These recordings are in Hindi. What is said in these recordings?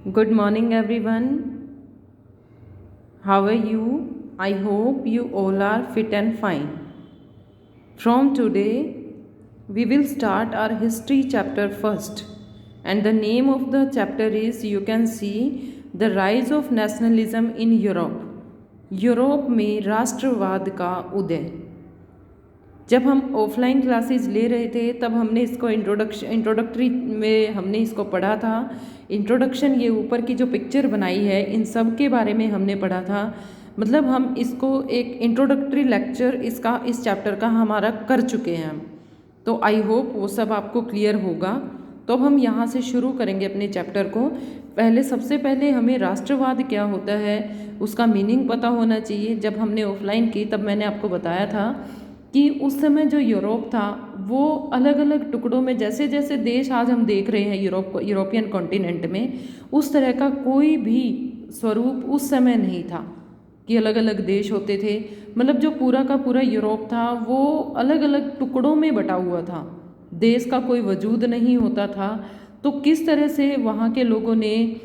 Good morning, everyone. How are you? I hope you all are fit and fine. From today, we will start our history chapter first. And the name of the chapter is, you can see, The Rise of Nationalism in Europe. Europe में राष्ट्रवाद का उदय। जब हम ऑफलाइन क्लासेस ले रहे थे तब हमने इसको इंट्रोडक्टरी में हमने इसको पढ़ा था। इंट्रोडक्शन, ये ऊपर की जो पिक्चर बनाई है इन सब के बारे में हमने पढ़ा था। मतलब हम इसको एक इंट्रोडक्टरी लेक्चर इस चैप्टर का हमारा कर चुके हैं हम। तो आई होप वो सब आपको क्लियर होगा। तो अब हम यहाँ से शुरू करेंगे अपने चैप्टर को। सबसे पहले हमें राष्ट्रवाद क्या होता है उसका मीनिंग पता होना चाहिए। जब हमने ऑफलाइन की तब मैंने आपको बताया था कि उस समय जो यूरोप था वो अलग अलग टुकड़ों में, जैसे जैसे देश आज हम देख रहे हैं यूरोपियन कॉन्टिनेंट में, उस तरह का कोई भी स्वरूप उस समय नहीं था कि अलग अलग देश होते थे। मतलब जो पूरा का पूरा यूरोप था वो अलग अलग टुकड़ों में बटा हुआ था, देश का कोई वजूद नहीं होता था। तो किस तरह से वहाँ के लोगों ने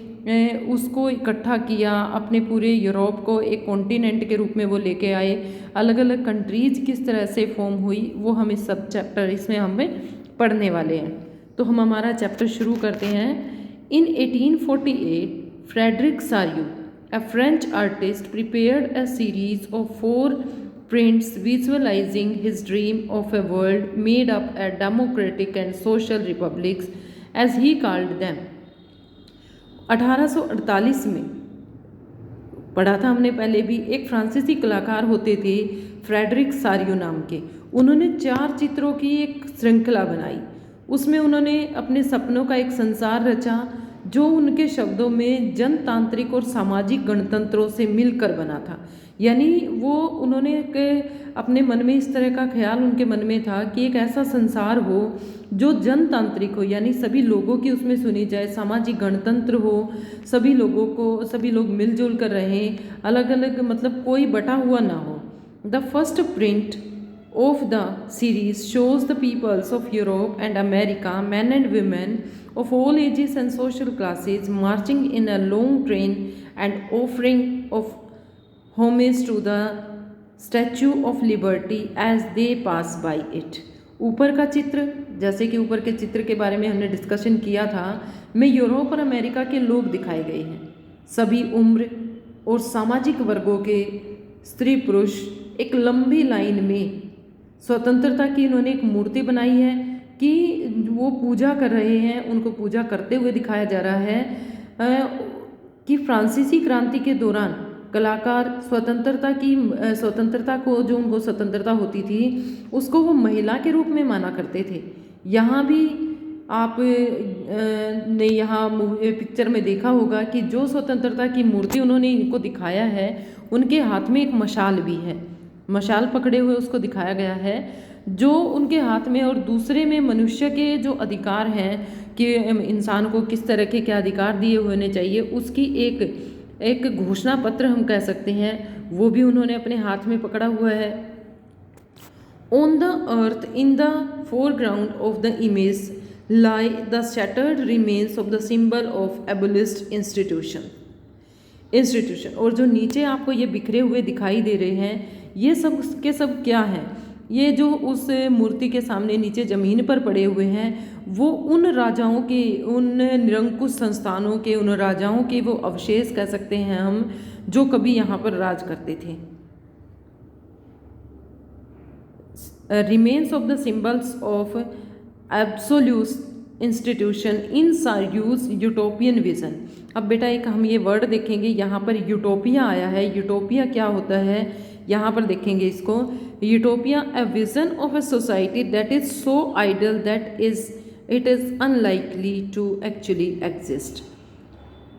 उसको इकट्ठा किया, अपने पूरे यूरोप को एक कॉन्टिनेंट के रूप में वो लेके आए, अलग अलग कंट्रीज किस तरह से फॉर्म हुई, वो हम इस सब चैप्टर इसमें हमें पढ़ने वाले हैं। तो हम हमारा चैप्टर शुरू करते हैं। इन 1848 Frederick सार्यू, a French artist, prepared a series of 4 prints visualizing his dream of a world made up of democratic and social republics, as he called them. 1848 में पढ़ा था हमने पहले भी। एक फ्रांसीसी कलाकार होते थे फ्रेडरिक सार्यू नाम के। उन्होंने 4 चित्रों की एक श्रृंखला बनाई। उसमें उन्होंने अपने सपनों का एक संसार रचा जो उनके शब्दों में जनतांत्रिक और सामाजिक गणतंत्रों से मिलकर बना था। यानी वो उन्होंने अपने मन में इस तरह का ख्याल उनके मन में था कि एक ऐसा संसार हो जो जनतांत्रिक हो, यानी सभी लोगों की उसमें सुनी जाए, सामाजिक गणतंत्र हो, सभी लोग मिलजुल कर रहें, अलग अलग, मतलब कोई बटा हुआ ना हो। The first print of the series shows the peoples of Europe and America, men and women of all ages and social classes, marching in a long train and offering of homage to the Statue of Liberty as they pass by it. ऊपर का चित्र, जैसे कि ऊपर के चित्र के बारे में हमने डिस्कशन किया था, में यूरोप और अमेरिका के लोग दिखाए गए हैं। सभी उम्र और सामाजिक वर्गों के स्त्री पुरुष एक लंबी लाइन में स्वतंत्रता की इन्होंने एक मूर्ति बनाई है कि वो पूजा कर रहे हैं, उनको पूजा करते हुए दिखाया जा रहा है कि फ्रांसीसी क्रांति के दौरान कलाकार स्वतंत्रता को, जो उनको स्वतंत्रता होती थी उसको वो महिला के रूप में माना करते थे। यहाँ भी आप ने यहाँ पिक्चर में देखा होगा कि जो स्वतंत्रता की मूर्ति उन्होंने इनको दिखाया है उनके हाथ में एक मशाल भी है, मशाल पकड़े हुए उसको दिखाया गया है जो उनके हाथ में, और दूसरे में मनुष्य के जो अधिकार हैं कि इंसान को किस तरह के क्या अधिकार दिए होने चाहिए उसकी एक घोषणा पत्र हम कह सकते हैं, वो भी उन्होंने अपने हाथ में पकड़ा हुआ है। On the earth in the foreground of the image lie the shattered remains of the symbol of absolutist institution. और जो नीचे आपको ये बिखरे हुए दिखाई दे रहे हैं ये सब के सब क्या हैं, ये जो उस मूर्ति के सामने नीचे ज़मीन पर पड़े हुए हैं वो उन राजाओं के, उन निरंकुश संस्थानों के, उन राजाओं के वो अवशेष कह सकते हैं हम जो कभी यहाँ पर राज करते थे। Remains of the symbols of absolute institution in Sorrieu's utopian vision. अब बेटा एक हम ये वर्ड देखेंगे, यहाँ पर यूटोपिया आया है। यूटोपिया क्या होता है यहाँ पर देखेंगे इसको। Utopia, a vision of a society that is so ideal that it is unlikely to actually exist.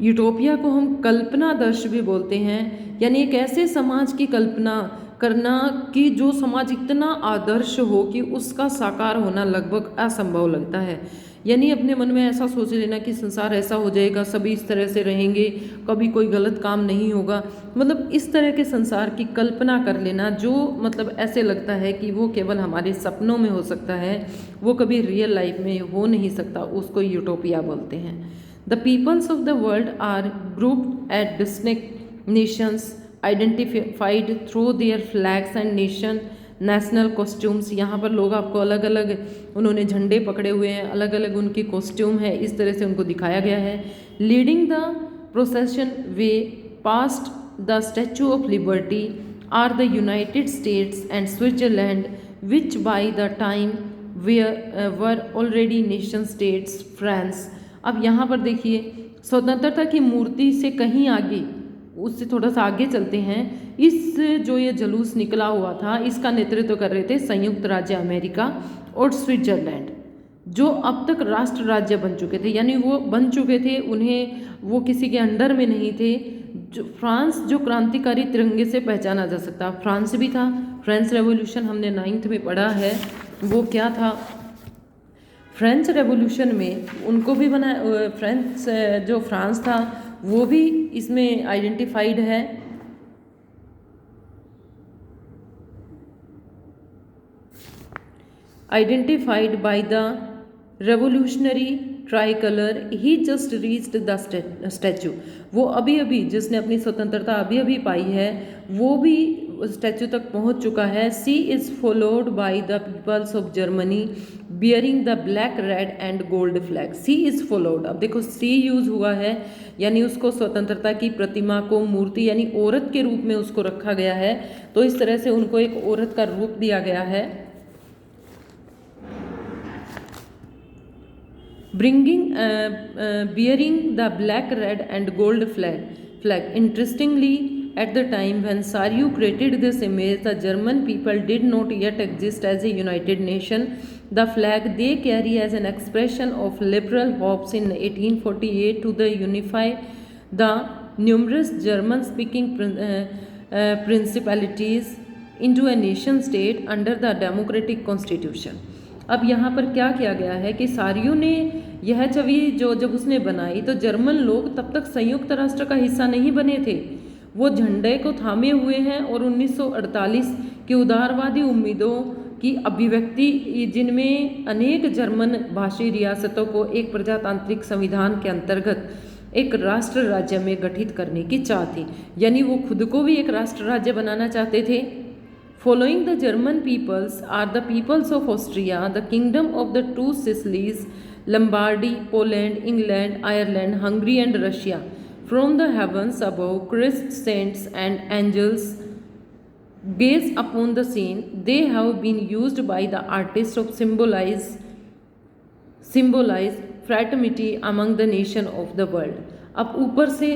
Utopia को हम कल्पनादर्श भी बोलते हैं, यानी एक ऐसे समाज की कल्पना करना कि जो समाज इतना आदर्श हो कि उसका साकार होना लगभग असंभव लगता है। यानी अपने मन में ऐसा सोच लेना कि संसार ऐसा हो जाएगा, सभी इस तरह से रहेंगे, कभी कोई गलत काम नहीं होगा, मतलब इस तरह के संसार की कल्पना कर लेना जो मतलब ऐसे लगता है कि वो केवल हमारे सपनों में हो सकता है, वो कभी रियल लाइफ में हो नहीं सकता, उसको यूटोपिया बोलते हैं। The peoples of the world are grouped at distinct nations identified through their flags and national costumes। यहाँ पर लोग आपको अलग अलग उन्होंने झंडे पकड़े हुए हैं, अलग अलग उनकी कॉस्ट्यूम है, इस तरह से उनको दिखाया गया है। Leading the procession way past the Statue of Liberty are the United States and Switzerland which by the time were already nation states France. अब यहाँ पर देखिए स्वतंत्रता की मूर्ति से कहीं आगे, उससे थोड़ा सा आगे चलते हैं। इस जो ये जुलूस निकला हुआ था इसका नेतृत्व कर रहे थे संयुक्त राज्य अमेरिका और स्विट्जरलैंड, जो अब तक राष्ट्र राज्य बन चुके थे, यानी वो बन चुके थे, उन्हें वो किसी के अंडर में नहीं थे। जो फ्रांस जो क्रांतिकारी तिरंगे से पहचाना जा सकता, फ्रांस भी था। फ्रेंच रेवोल्यूशन हमने 9th में पढ़ा है, वो क्या था, फ्रेंच रेवोल्यूशन में उनको भी बना, फ्रेंच जो फ्रांस था वो भी इसमें आइडेंटिफाइड है। Identified by the revolutionary tricolour he just reached the statue. वो अभी अभी जिसने अपनी स्वतंत्रता अभी अभी पाई है वो भी स्टैचू तक पहुंच चुका है। She is followed by the peoples of Germany bearing the black red and gold flag. She is followed, अब देखो सी यूज हुआ है, यानी उसको स्वतंत्रता की प्रतिमा को मूर्ति यानी औरत के रूप में उसको रखा गया है, तो इस तरह से उनको एक औरत का रूप दिया गया है। bearing the black, red and gold flag. Interestingly, at the time when Saryu created this image, the German people did not yet exist as a united nation. The flag they carry as an expression of liberal hopes in 1848 to unify the numerous German-speaking principalities into a nation state under the democratic constitution. अब यहाँ पर क्या किया गया है कि सारियो ने यह छवि जब उसने बनाई तो जर्मन लोग तब तक संयुक्त राष्ट्र का हिस्सा नहीं बने थे, वो झंडे को थामे हुए हैं और 1948 की उदारवादी उम्मीदों की अभिव्यक्ति, जिनमें अनेक जर्मन भाषी रियासतों को एक प्रजातांत्रिक संविधान के अंतर्गत एक राष्ट्र राज्य में गठित करने की चाह थी, यानी वो खुद को भी एक राष्ट्र राज्य बनाना चाहते थे। Following the German peoples are the peoples of Austria, the kingdom of the two Sicilies, Lombardy, Poland, England, Ireland, Hungary and Russia. From the heavens above, Christ, saints and angels gaze upon the scene. They have been used by the artists of symbolize fraternity among the nation of the world. अब ऊपर से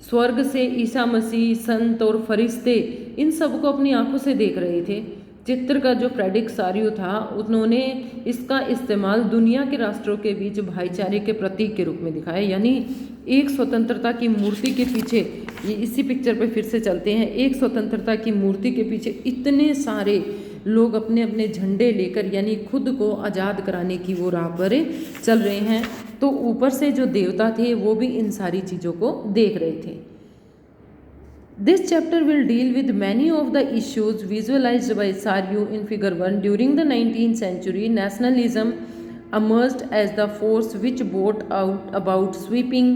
स्वर्ग से ईसा मसीह, संत और फरिश्ते इन सबको अपनी आंखों से देख रहे थे। चित्र का जो फ्रेडरिक सारियो था उन्होंने इसका इस्तेमाल दुनिया के राष्ट्रों के बीच भाईचारे के प्रतीक के रूप में दिखाया, यानी एक स्वतंत्रता की मूर्ति के पीछे, ये इसी पिक्चर पे फिर से चलते हैं, एक स्वतंत्रता की मूर्ति के पीछे इतने सारे लोग अपने अपने झंडे लेकर यानी खुद को आज़ाद कराने की वो राह पर चल रहे हैं, तो ऊपर से जो देवता थे वो भी इन सारी चीज़ों को देख रहे थे। This chapter will deal with many of the issues visualized by Saryu in figure 1. During the 19th century, nationalism emerged as the force which brought about sweeping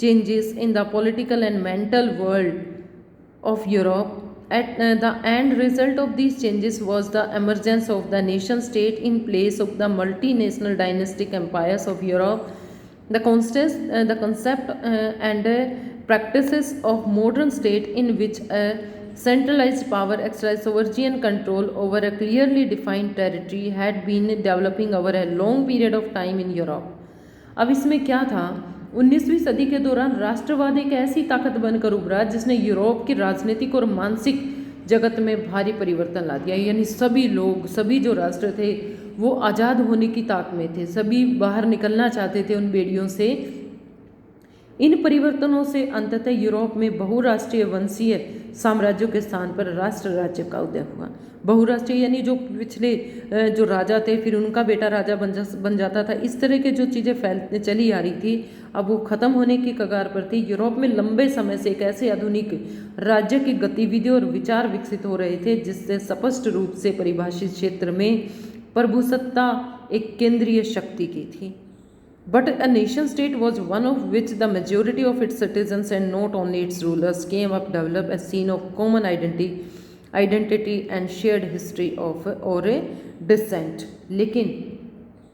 changes in the political and mental world of Europe. The end result of these changes was the emergence of the nation state in place of the multinational dynastic empires of Europe. The concept and practices of modern state in which a centralized power exercises sovereign control over a clearly defined territory had been developing over a long period of time in Europe. अब इसमें क्या था, 19वीं सदी के दौरान राष्ट्रवाद एक ऐसी ताकत बनकर उभरा जिसने यूरोप की राजनीतिक और मानसिक जगत में भारी परिवर्तन ला दिया, यानी सभी लोग, सभी जो राष्ट्र थे वो आज़ाद होने की ताक में थे, सभी बाहर निकलना चाहते थे उन बेड़ियों से। इन परिवर्तनों से अंततः यूरोप में बहुराष्ट्रीय वंशीय साम्राज्यों के स्थान पर राष्ट्र राज्य का उदय हुआ। बहुराष्ट्रीय यानी जो पिछले जो राजा थे फिर उनका बेटा राजा बन जाता था, इस तरह के जो चीज़ें फैलते चली आ रही थी अब वो ख़त्म होने की कगार पर थी। यूरोप में लंबे समय से एक ऐसे आधुनिक राज्य की गतिविधि और विचार विकसित हो रहे थे जिससे स्पष्ट रूप से परिभाषित क्षेत्र में प्रभुसत्ता एक केंद्रीय शक्ति की थी। But a nation state was one of which the majority of its citizens and not only its rulers came up develop a scene of common identity and shared history of or a descent. लेकिन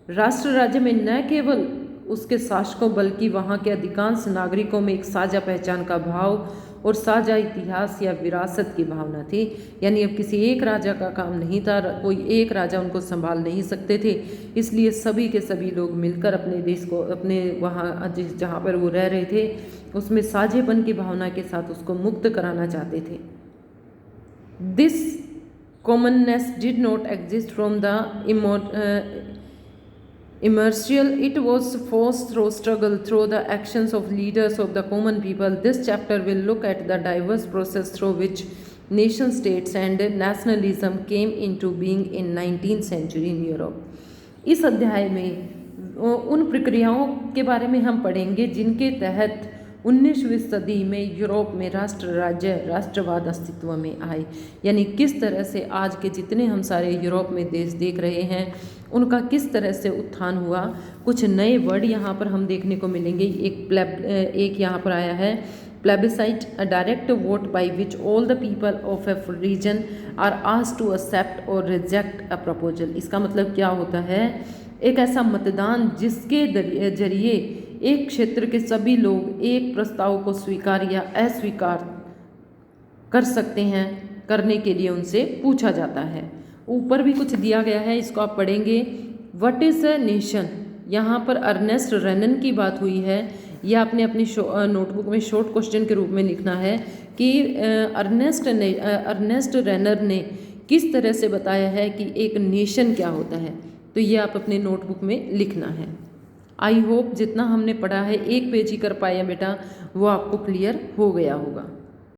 राष्ट्र राज्य में न केवल उसके शासकों बल्कि वहाँ के अधिकांश नागरिकों में एक साझा पहचान का भाव और साझा इतिहास या विरासत की भावना थी। यानी अब किसी एक राजा का काम नहीं था, कोई एक राजा उनको संभाल नहीं सकते थे, इसलिए सभी के सभी लोग मिलकर अपने देश को, अपने वहाँ जहाँ पर वो रह रहे थे उसमें साझेपन की भावना के साथ उसको मुक्त कराना चाहते थे। This commonness did not exist from the immersial, it was forced through struggle through the actions of leaders of the common people. This chapter will look at the diverse process through which nation states and nationalism came into being in 19th century in Europe. इस अध्याय में उन प्रक्रियाओं के बारे में हम पढ़ेंगे जिनके तहत 19वीं सदी में यूरोप में राष्ट्र राज्य राष्ट्रवाद अस्तित्व में आए। यानी किस तरह से आज के जितने हम सारे यूरोप में देश देख रहे हैं उनका किस तरह से उत्थान हुआ। कुछ नए वर्ड यहाँ पर हम देखने को मिलेंगे। एक यहाँ पर आया है plebiscite, a direct vote by which all the people of a region are asked to accept और रिजेक्ट अ प्रपोजल। इसका मतलब क्या होता है? एक ऐसा मतदान जिसके जरिए एक क्षेत्र के सभी लोग एक प्रस्ताव को स्वीकार या अस्वीकार कर सकते हैं, करने के लिए उनसे पूछा जाता है। ऊपर भी कुछ दिया गया है, इसको आप पढ़ेंगे। What is a nation? यहाँ पर अर्नेस्ट रेनन की बात हुई है। यह आपने अपनी नोटबुक में शॉर्ट क्वेश्चन के रूप में लिखना है कि अर्नेस्ट रेनर ने किस तरह से बताया है कि एक नेशन क्या होता है। तो ये आप अपने नोटबुक में लिखना है। आई होप जितना हमने पढ़ा है एक पेज ही कर पाए बेटा, वो आपको क्लियर हो गया होगा।